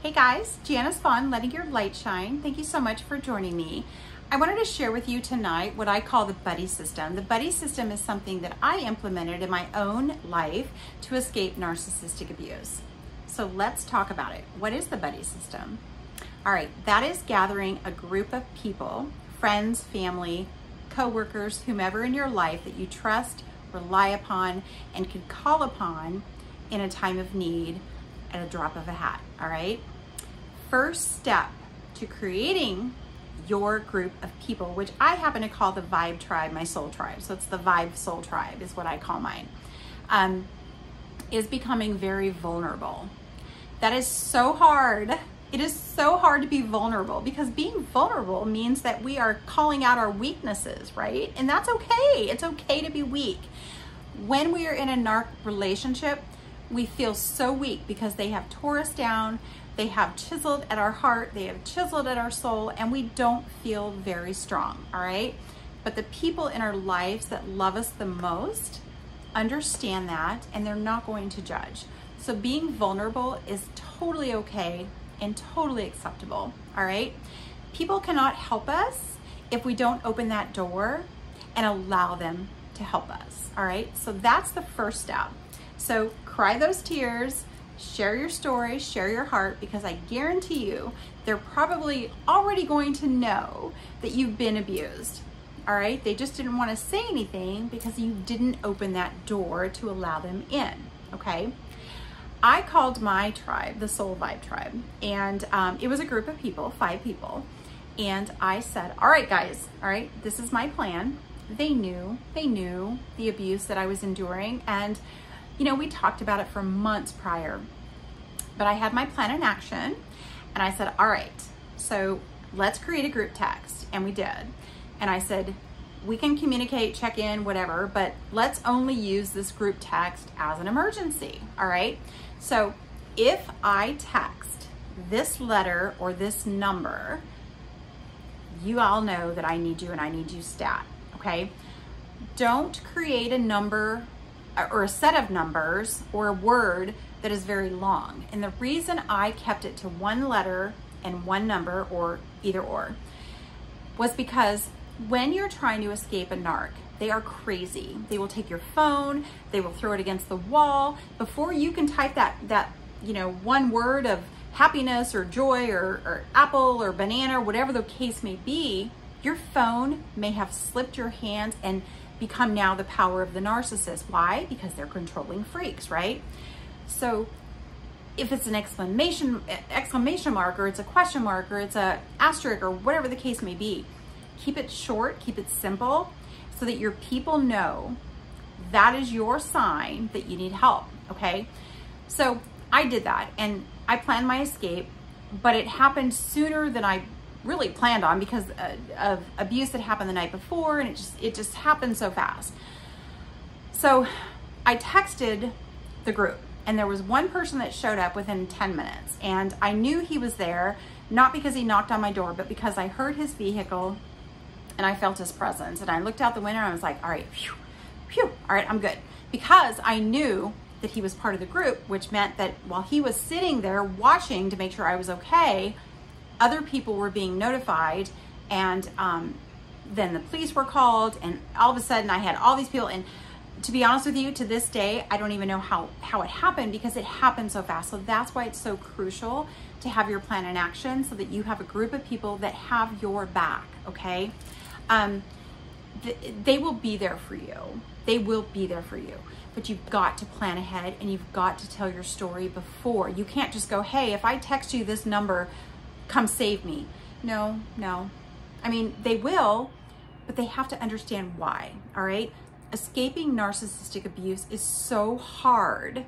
Hey guys, Gianna Spawn, letting your light shine. Thank you so much for joining me. I wanted to share with you tonight what I call the buddy system. The buddy system is something that I implemented in my own life to escape narcissistic abuse. So let's talk about it. What is the buddy system? All right, that is gathering a group of people, friends, family, co-workers, whomever in your life that you trust, rely upon, and can call upon in a time of need at a drop of a hat, all right? First step to creating your group of people, which I happen to call the vibe tribe, my soul tribe. So it's the vibe soul tribe is what I call mine, is becoming very vulnerable. That is so hard. It is so hard to be vulnerable because being vulnerable means that we are calling out our weaknesses, right? And that's okay. It's okay to be weak. When we are in a narc relationship, we feel so weak because they have tore us down, they have chiseled at our heart, they have chiseled at our soul, and we don't feel very strong, all right? But the people in our lives that love us the most understand that, and they're not going to judge. So being vulnerable is totally okay and totally acceptable, all right? People cannot help us if we don't open that door and allow them to help us, all right? So that's the first step. So cry those tears, share your story, share your heart, because I guarantee you they're probably already going to know that you've been abused, all right? They just didn't want to say anything because you didn't open that door to allow them in, okay? I called my tribe the Soul Vibe Tribe, and it was a group of people, 5 people, and I said, all right, guys, all right, this is my plan. They knew the abuse that I was enduring, and you know, we talked about it for months prior, but I had my plan in action, and I said, all right, so let's create a group text, and we did. And I said, we can communicate, check in, whatever, but let's only use this group text as an emergency, all right? So if I text this letter or this number, you all know that I need you and I need you stat, okay? Don't create a number or a set of numbers or a word that is very long. And the reason I kept it to one letter and one number, or either or, was because when you're trying to escape a narc, they are crazy. They will take your phone, they will throw it against the wall. Before you can type that you know, one word of happiness or joy or apple or banana or whatever the case may be, your phone may have slipped your hands and become now the power of the narcissist. Why? Because they're controlling freaks, right? So if it's an exclamation mark, or it's a question mark, or it's a asterisk, or whatever the case may be, keep it short, keep it simple, so that your people know that is your sign that you need help, okay? So I did that, and I planned my escape, but it happened sooner than I really planned on because of abuse that happened the night before, and it just happened so fast. So I texted the group, and there was one person that showed up within 10 minutes, and I knew he was there, not because he knocked on my door, but because I heard his vehicle and I felt his presence, and I looked out the window and I was like, all right, phew, phew, all right, I'm good. Because I knew that he was part of the group, which meant that while he was sitting there watching to make sure I was okay, other people were being notified, and then the police were called, and all of a sudden I had all these people. And to be honest with you, to this day, I don't even know how it happened, because it happened so fast. So that's why it's so crucial to have your plan in action, so that you have a group of people that have your back, okay? They will be there for you. They will be there for you. But you've got to plan ahead, and you've got to tell your story before. You can't just go, hey, if I text you this number, come save me. No. I mean, they will, but they have to understand why, all right? Escaping narcissistic abuse is so hard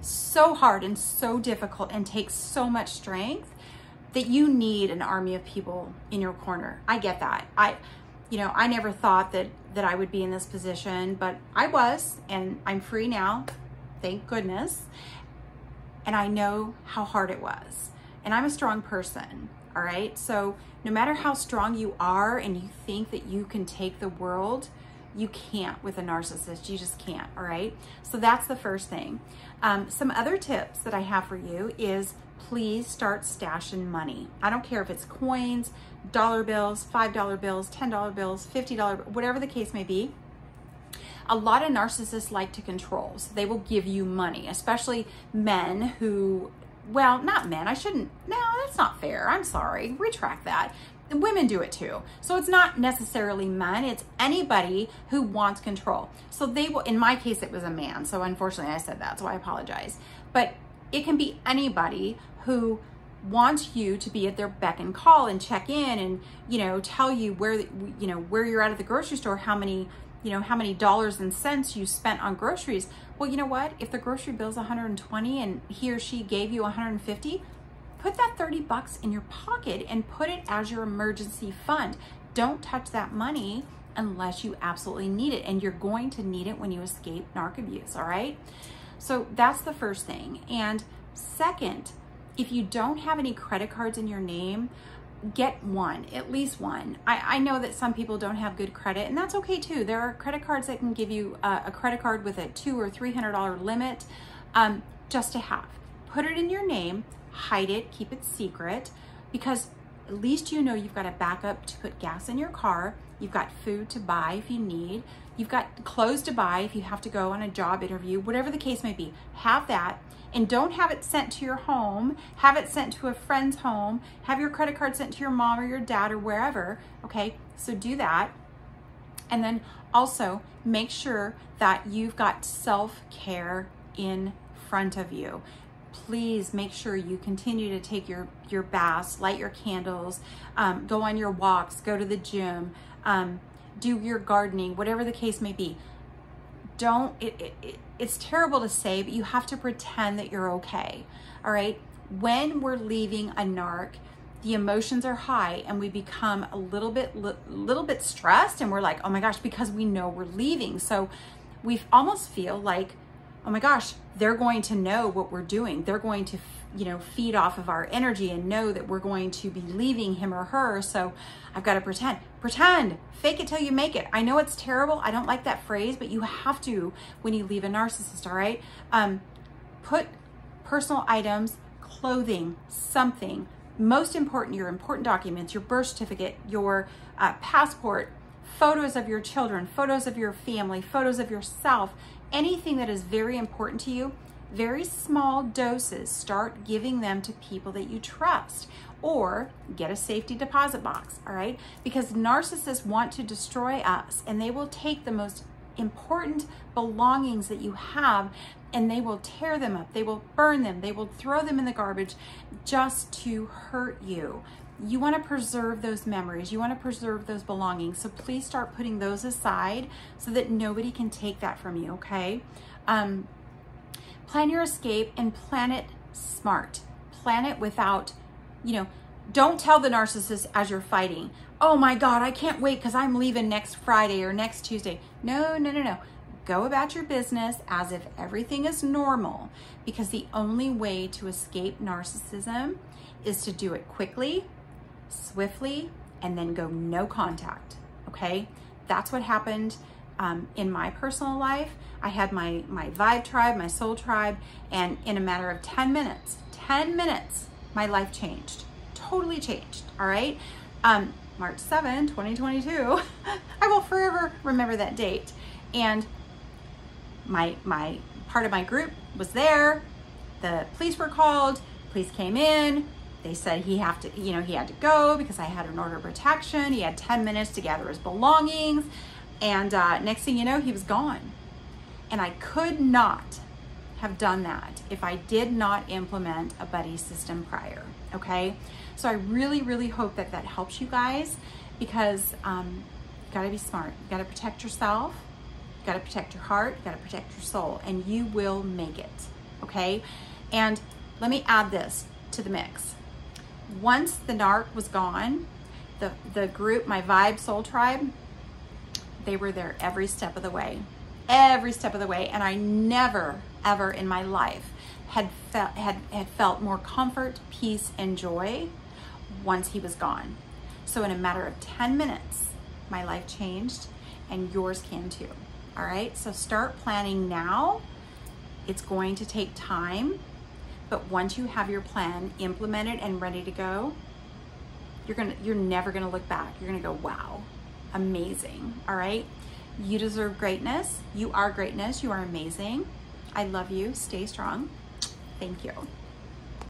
and so difficult, and takes so much strength that you need an army of people in your corner. I get that. I never thought that I would be in this position, but I was, and I'm free now, thank goodness. And I know how hard it was. And I'm a strong person, all right? So no matter how strong you are and you think that you can take the world, you can't with a narcissist. You just can't, all right? So that's the first thing. Some other tips that I have for you is please start stashing money. I don't care if it's coins, dollar bills, $5 bills, $10 bills, $50, whatever the case may be. A lot of narcissists like to control, so they will give you money, especially men who, well, not men, no, that's not fair. I'm sorry, retract that. Women do it too. So it's not necessarily men, it's anybody who wants control. So they will, in my case, it was a man. So unfortunately I said that, so I apologize. But it can be anybody who wants you to be at their beck and call and check in and, you know, tell you where, you know, where you're at the grocery store, how many dollars and cents you spent on groceries. Well, you know what? If the grocery bill's $120 and he or she gave you $150, put that $30 in your pocket and put it as your emergency fund. Don't touch that money unless you absolutely need it. And you're going to need it when you escape narc abuse, all right? So that's the first thing. And second, if you don't have any credit cards in your name, get one, at least one. I know that some people don't have good credit, and that's okay too. There are credit cards that can give you a credit card with a $200 or $300 limit just to have. Put it in your name, hide it, keep it secret, because at least you know you've got a backup to put gas in your car, you've got food to buy if you need, you've got clothes to buy if you have to go on a job interview, whatever the case may be. Have that, and don't have it sent to your home, have it sent to a friend's home, have your credit card sent to your mom or your dad or wherever, okay? So do that. And then also make sure that you've got self-care in front of you. Please make sure you continue to take your baths, light your candles, go on your walks, go to the gym, do your gardening, whatever the case may be. It's terrible to say, but you have to pretend that you're okay, all right? When we're leaving a narc, the emotions are high and we become a little bit stressed, and we're like, oh my gosh, because we know we're leaving. So we almost feel like, oh my gosh, they're going to know what we're doing. They're going to, you know, feed off of our energy and know that we're going to be leaving him or her. So I've got to pretend, fake it till you make it. I know it's terrible. I don't like that phrase, but you have to when you leave a narcissist, all right? Put personal items, clothing, something. Most important, your important documents, your birth certificate, your passport, photos of your children, photos of your family, photos of yourself, anything that is very important to you, very small doses, start giving them to people that you trust, or get a safety deposit box, all right? Because narcissists want to destroy us, and they will take the most important belongings that you have and they will tear them up, they will burn them, they will throw them in the garbage just to hurt you. You want to preserve those memories. You want to preserve those belongings. So please start putting those aside so that nobody can take that from you, okay? Plan your escape and plan it smart. Plan it without, you know, don't tell the narcissist as you're fighting, oh my God, I can't wait because I'm leaving next Friday or next Tuesday. No. Go about your business as if everything is normal, because the only way to escape narcissism is to do it quickly, swiftly, and then go no contact, okay? That's what happened in my personal life. I had my vibe tribe, my soul tribe, and in a matter of 10 minutes, my life changed, totally changed, all right? March 7, 2022, I will forever remember that date. And my part of my group was there. The police were called, police came in. They said he had to go because I had an order of protection. He had 10 minutes to gather his belongings. And next thing you know, he was gone. And I could not have done that if I did not implement a buddy system prior, okay? So I really, really hope that that helps you guys, because you gotta be smart. You gotta protect yourself. You gotta protect your heart, you gotta protect your soul, and you will make it, okay? And let me add this to the mix. Once the narc was gone, the group, my vibe soul tribe, they were there every step of the way, and I never, ever in my life had felt more comfort, peace, and joy once he was gone. So in a matter of 10 minutes, my life changed, and yours can too. All right, so start planning now. It's going to take time, But once you have your plan implemented and ready to go, you're never gonna look back. You're gonna go, wow, amazing, all right? You deserve greatness. You are greatness. You are amazing. I love you. Stay strong. Thank you.